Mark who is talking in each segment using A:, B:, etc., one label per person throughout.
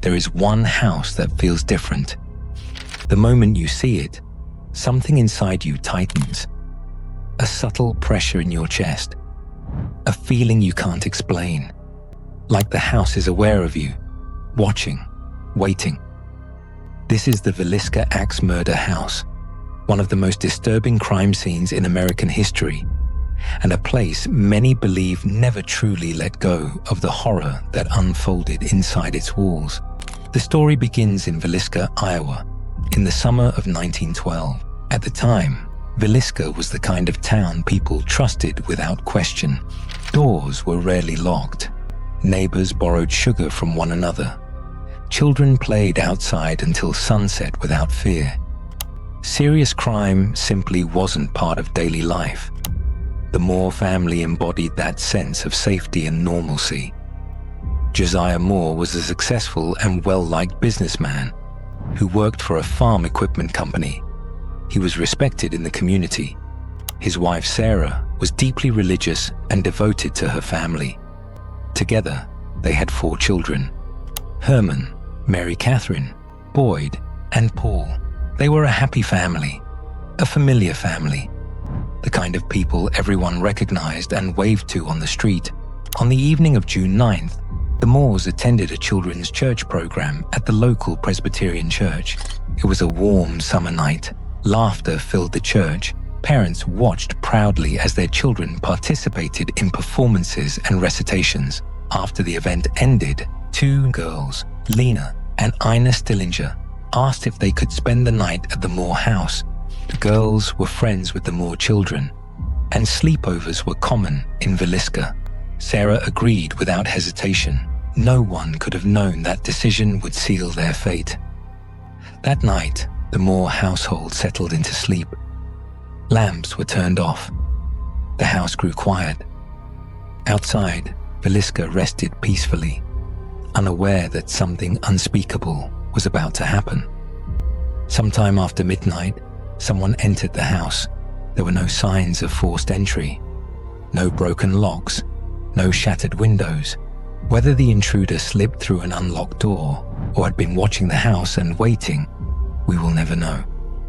A: there is one house that feels different. The moment you see it, something inside you tightens. A subtle pressure in your chest. A feeling you can't explain. Like the house is aware of you, watching, waiting. This is the Villisca Axe Murder House, one of the most disturbing crime scenes in American history, and a place many believe never truly let go of the horror that unfolded inside its walls. The story begins in Villisca, Iowa, in the summer of 1912. At the time, Villisca was the kind of town people trusted without question. Doors were rarely locked. Neighbors borrowed sugar from one another. Children played outside until sunset without fear. Serious crime simply wasn't part of daily life. The Moore family embodied that sense of safety and normalcy. Josiah Moore was a successful and well-liked businessman who worked for a farm equipment company. He was respected in the community. His wife Sarah was deeply religious and devoted to her family. Together, they had 4 children: Herman, Mary Catherine, Boyd, and Paul. They were a happy family, a familiar family, the kind of people everyone recognized and waved to on the street. On the evening of June 9th, the Moores attended a children's church program at the local Presbyterian church. It was a warm summer night. Laughter filled the church. Parents watched proudly as their children participated in performances and recitations. After the event ended, 2 girls, Lena and Ina Stillinger, asked if they could spend the night at the Moore house. The girls were friends with the Moore children, and sleepovers were common in Villisca. Sarah agreed without hesitation. No one could have known that decision would seal their fate. That night, the Moore household settled into sleep. Lamps were turned off. The house grew quiet. Outside, Villisca rested peacefully, unaware that something unspeakable was about to happen. Sometime after midnight, someone entered the house. There were no signs of forced entry, no broken locks, no shattered windows. Whether the intruder slipped through an unlocked door or had been watching the house and waiting, we will never know.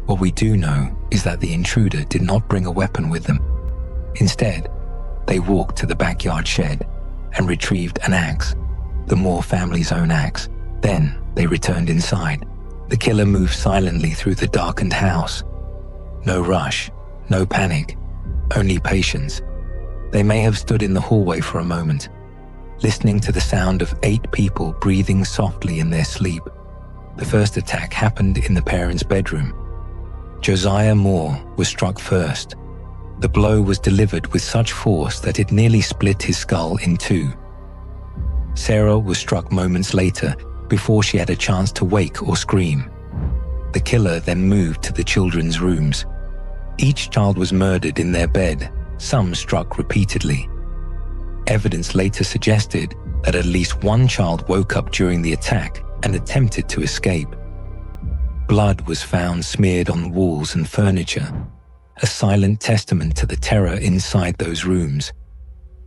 A: What we do know is that the intruder did not bring a weapon with them. Instead, they walked to the backyard shed and retrieved an axe, the Moore family's own axe. Then they returned inside. The killer moved silently through the darkened house. No rush, no panic, only patience. They may have stood in the hallway for a moment, listening to the sound of 8 people breathing softly in their sleep. The first attack happened in the parents' bedroom. Josiah Moore was struck first. The blow was delivered with such force that it nearly split his skull in 2. Sarah was struck moments later, before she had a chance to wake or scream. The killer then moved to the children's rooms. Each child was murdered in their bed, some struck repeatedly. Evidence later suggested that at least 1 child woke up during the attack and attempted to escape. Blood was found smeared on walls and furniture, a silent testament to the terror inside those rooms.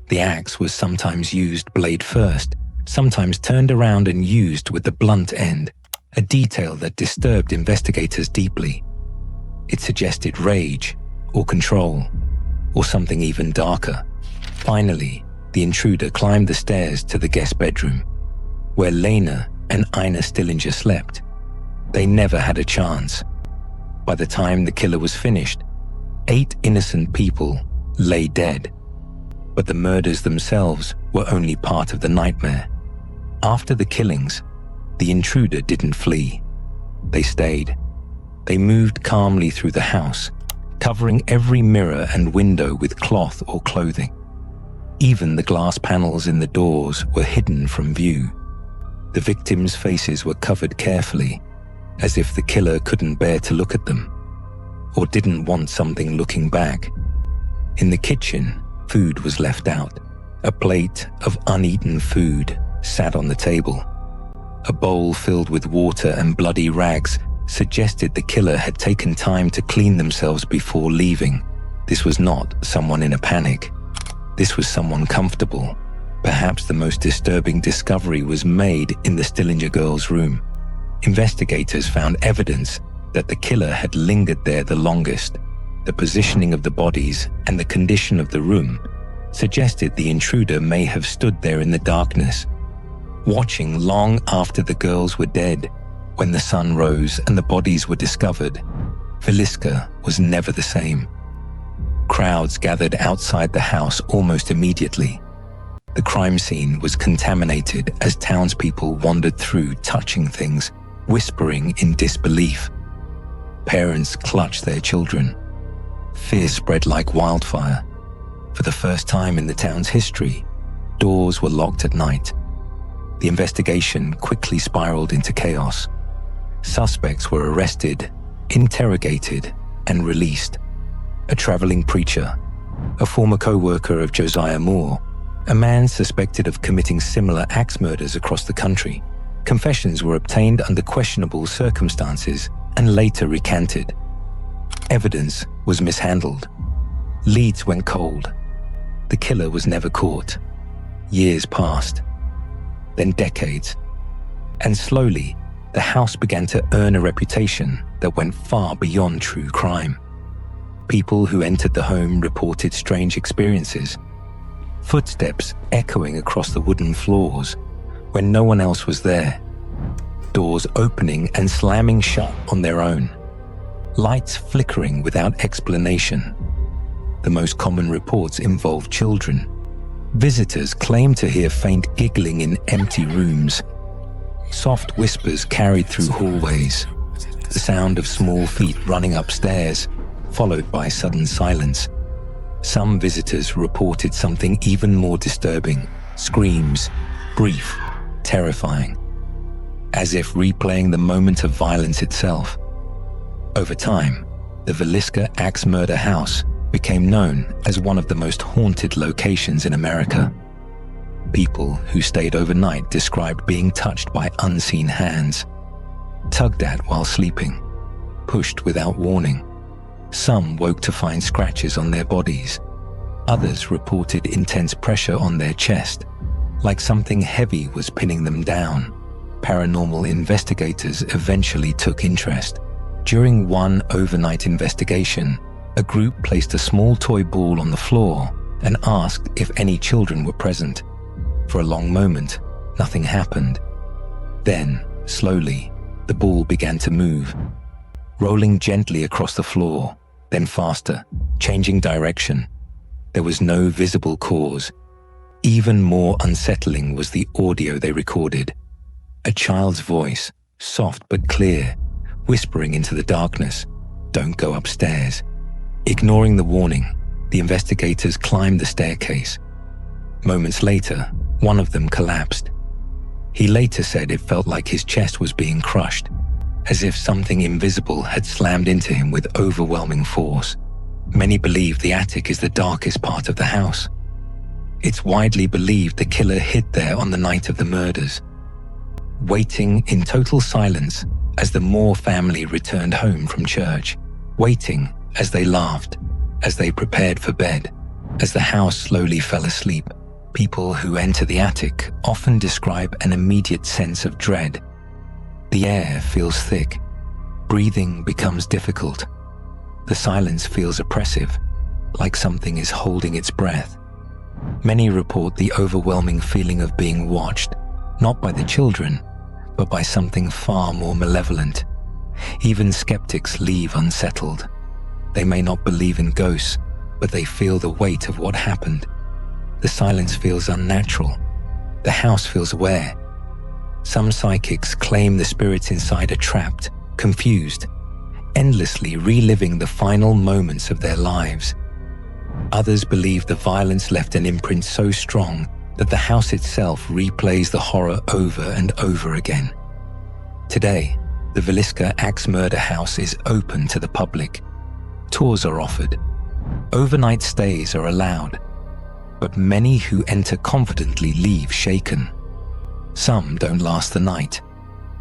A: The axe was sometimes used blade first, sometimes turned around and used with the blunt end, a detail that disturbed investigators deeply. It suggested rage or control, or something even darker. Finally, the intruder climbed the stairs to the guest bedroom, where Lena and Ina Stillinger slept. They never had a chance. By the time the killer was finished, 8 innocent people lay dead. But the murders themselves were only part of the nightmare. After the killings, the intruder didn't flee. They stayed. They moved calmly through the house, covering every mirror and window with cloth or clothing. Even the glass panels in the doors were hidden from view. The victims' faces were covered carefully, as if the killer couldn't bear to look at them, or didn't want something looking back. In the kitchen, food was left out. A plate of uneaten food sat on the table. A bowl filled with water and bloody rags suggested the killer had taken time to clean themselves before leaving. This was not someone in a panic. This was someone comfortable, Perhaps the most disturbing discovery was made in the Stillinger girls' room. Investigators found evidence that the killer had lingered there the longest. The positioning of the bodies and the condition of the room suggested the intruder may have stood there in the darkness, watching long after the girls were dead. When the sun rose and the bodies were discovered, Villisca was never the same. Crowds gathered outside the house almost immediately. The crime scene was contaminated as townspeople wandered through, touching things, whispering in disbelief. Parents clutched their children. Fear spread like wildfire. For the first time in the town's history, doors were locked at night. The investigation quickly spiraled into chaos. Suspects were arrested, interrogated, and released. A traveling preacher, a former co-worker of Josiah Moore, a man suspected of committing similar axe murders across the country. Confessions were obtained under questionable circumstances and later recanted. Evidence was mishandled. Leads went cold. The killer was never caught. Years passed, then decades, and slowly, the house began to earn a reputation that went far beyond true crime. People who entered the home reported strange experiences, footsteps echoing across the wooden floors when no one else was there, doors opening and slamming shut on their own, lights flickering without explanation. The most common reports involved children. Visitors claimed to hear faint giggling in empty rooms. Soft whispers carried through hallways, the sound of small feet running upstairs, followed by sudden silence. Some visitors reported something even more disturbing, screams, brief, terrifying, as if replaying the moment of violence itself. Over time, the Villisca Axe Murder House became known as one of the most haunted locations in America. People who stayed overnight described being touched by unseen hands, tugged at while sleeping, pushed without warning. Some woke to find scratches on their bodies. Others reported intense pressure on their chest, like something heavy was pinning them down. Paranormal investigators eventually took interest. During one overnight investigation, a group placed a small toy ball on the floor and asked if any children were present. For a long moment, nothing happened. Then, slowly, the ball began to move, rolling gently across the floor, then faster, changing direction. There was no visible cause. Even more unsettling was the audio they recorded. A child's voice, soft but clear, whispering into the darkness, "Don't go upstairs." Ignoring the warning, the investigators climbed the staircase. Moments later, one of them collapsed. He later said it felt like his chest was being crushed, as if something invisible had slammed into him with overwhelming force. Many believe the attic is the darkest part of the house. It's widely believed the killer hid there on the night of the murders, waiting in total silence as the Moore family returned home from church, waiting as they laughed, as they prepared for bed, as the house slowly fell asleep. People who enter the attic often describe an immediate sense of dread. The air feels thick. Breathing becomes difficult. The silence feels oppressive, like something is holding its breath. Many report the overwhelming feeling of being watched, not by the children, but by something far more malevolent. Even skeptics leave unsettled. They may not believe in ghosts, but they feel the weight of what happened. The silence feels unnatural. The house feels aware. Some psychics claim the spirits inside are trapped, confused, endlessly reliving the final moments of their lives. Others believe the violence left an imprint so strong that the house itself replays the horror over and over again. Today, the Villisca Axe Murder House is open to the public. Tours are offered. Overnight stays are allowed. But many who enter confidently leave shaken. Some don't last the night.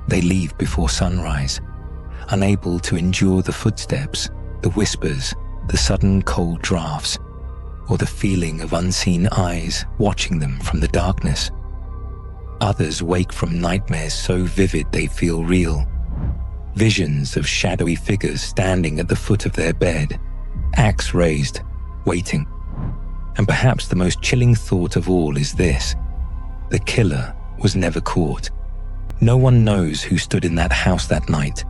A: They leave before sunrise, unable to endure the footsteps, the whispers, the sudden cold drafts, or the feeling of unseen eyes watching them from the darkness. Others wake from nightmares so vivid they feel real. Visions of shadowy figures standing at the foot of their bed, axe raised, waiting. And perhaps the most chilling thought of all is this: the killer was never caught. No one knows who stood in that house that night.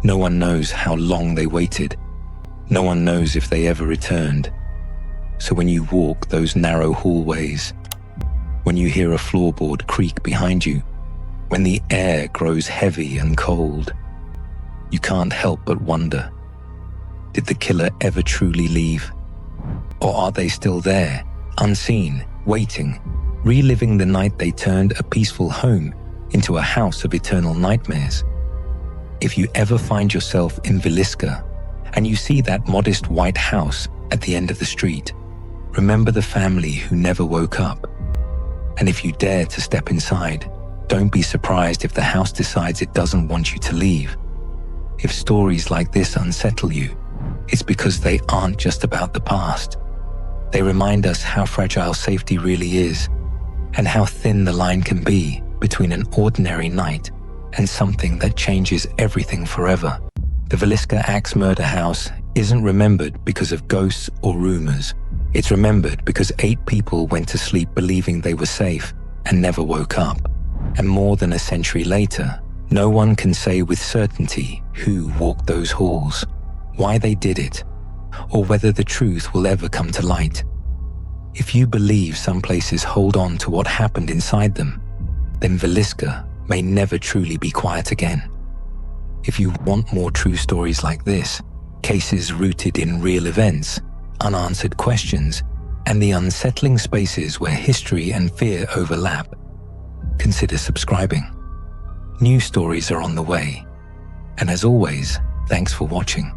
A: No one knows how long they waited. No one knows if they ever returned. So when you walk those narrow hallways, when you hear a floorboard creak behind you, when the air grows heavy and cold, you can't help but wonder, did the killer ever truly leave? Or are they still there, unseen, waiting, reliving the night they turned a peaceful home into a house of eternal nightmares? If you ever find yourself in Villisca and you see that modest white house at the end of the street, remember the family who never woke up. And if you dare to step inside, don't be surprised if the house decides it doesn't want you to leave. If stories like this unsettle you, it's because they aren't just about the past. They remind us how fragile safety really is, and how thin the line can be between an ordinary night and something that changes everything forever. The Villisca Axe Murder House isn't remembered because of ghosts or rumors. It's remembered because 8 people went to sleep believing they were safe and never woke up. And more than a century later, no one can say with certainty who walked those halls, why they did it, or whether the truth will ever come to light. If you believe some places hold on to what happened inside them, then Villisca may never truly be quiet again. If you want more true stories like this, cases rooted in real events, unanswered questions, and the unsettling spaces where history and fear overlap, consider subscribing. New stories are on the way. And as always, thanks for watching.